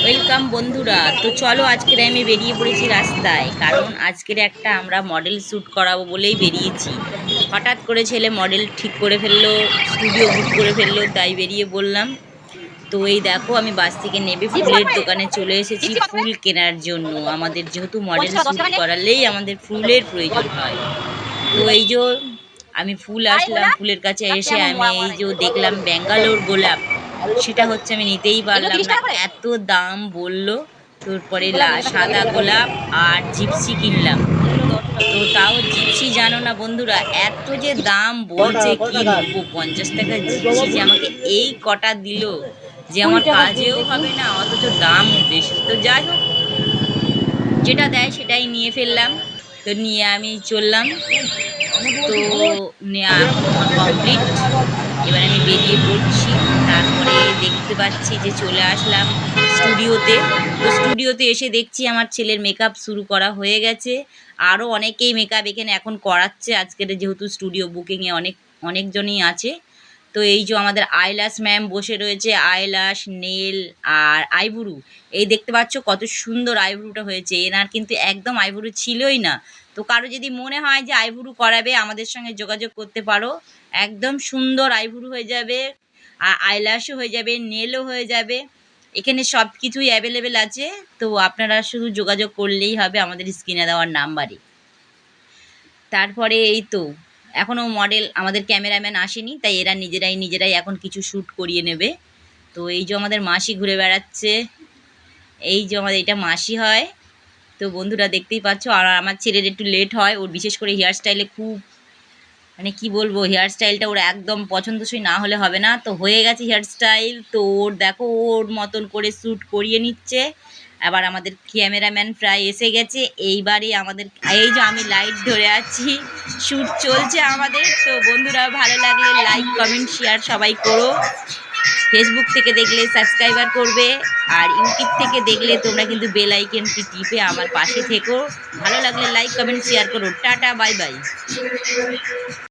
Welcome বন্ধুরা। তো চলো আজকের আমি বেরিয়ে পড়েছি রাস্তায়, কারণ আজকের একটা আমরা মডেল শ্যুট করাবো বলেই বেরিয়েছি। হঠাৎ করে ছেলে মডেল ঠিক করে ফেললো, স্টুডিও বুক করে ফেললো, তাই বেরিয়ে বললাম। তো এই দেখো, আমি বাস থেকে নেমে ফুলের দোকানে চলে এসেছি ফুল কেনার জন্য। আমাদের যেহেতু মডেল শ্যুট করালেই আমাদের ফুলের প্রয়োজন হয়। তো এই যে আমি ফুল আসলাম, ফুলের কাছে এসে আমি এই যে দেখলাম ব্যাঙ্গালোর গোলাপ, সেটা হচ্ছে আমি নিতেই পারলাম না, এত দাম বললো। তারপরে সাদা গোলাপ আর জিপসি কিনলাম। তো তাও জিপসি জানো না বন্ধুরা, এত যে দাম বলছে, কি নেবো, 50 টাকা জিপসি যে আমাকে এই কটা দিল, যে আমার কাজেও হবে না, অথচ দামও বেশি। তো যাই হোক, যেটা দেয় সেটাই নিয়ে ফেললাম। তো নিয়ে আমি চললাম। তো নেওয়া এখন কমপ্লিট, এবার আমি বেরিয়ে পড়ছি। তারপরে দেখতে পাচ্ছি যে চলে আসলাম স্টুডিওতে। তো স্টুডিওতে এসে দেখছি আমার ছেলের মেকআপ শুরু করা হয়ে গেছে। আরও অনেকেই মেকআপ এখানে এখন করাচ্ছে, আজকের যেহেতু স্টুডিও বুকিংয়ে অনেকজনই আছে। তো এই যে আমাদের আইল্যাশ ম্যাম বসে রয়েছে, আইল্যাশ, নেল আর আইব্রু। এই দেখতে পাচ্ছ কত সুন্দর আইব্রুটা হয়েছে, এনার কিন্তু একদম আইব্রু ছিলই না। তো কারো যদি মনে হয় যে আইব্রু করাবে, আমাদের সঙ্গে যোগাযোগ করতে পারো। একদম সুন্দর আইব্রু হয়ে যাবে, আর আইল্যাশও হয়ে যাবে, নেলও হয়ে যাবে। এখানে সব কিছুই অ্যাভেলেবেল আছে। তো আপনারা শুধু যোগাযোগ করলেই হবে আমাদের স্ক্রিনে দেওয়ার নাম্বারে। তারপরে এই তো এখনও মডেল, আমাদের ক্যামেরাম্যান আসেনি, তাই এরা নিজেরাই এখন কিছু শ্যুট করিয়ে নেবে। তো এই যে আমাদের মাসি ঘুরে বেড়াচ্ছে, এই যে আমাদের এটা মাসি হয়। তো বন্ধুরা দেখতেই পাচ্ছ। আর আমার ছেলের একটু লেট হয়, ওর বিশেষ করে হেয়ার স্টাইলে খুব, মানে কি বলবো, হেয়ার স্টাইলটা ওর একদম পছন্দসই না হলে হবে না। তো হয়ে গেছে হেয়ার স্টাইল। তো ওর দেখো, ওর মতন করে শ্যুট করিয়ে নিচ্ছে। আবার আমাদের ক্যামেরাম্যান প্রায় এসে গেছে। এইবারে আমাদের, এই যে আমি লাইট ধরে আছি, শ্যুট চলছে আমাদের। তো বন্ধুরা ভালো লাগলে লাইক, কমেন্ট, শেয়ার সবাই করো। ফেসবুক থেকে দেখলে সাবস্ক্রাইবার করবে, আর ইউটিউব থেকে দেখলে তোমরা কিন্তু বেল আইকনটি টিপে আমার পাশে থেকো। ভালো লাগলে লাইক, কমেন্ট, শেয়ার করো। Tata, bye bye.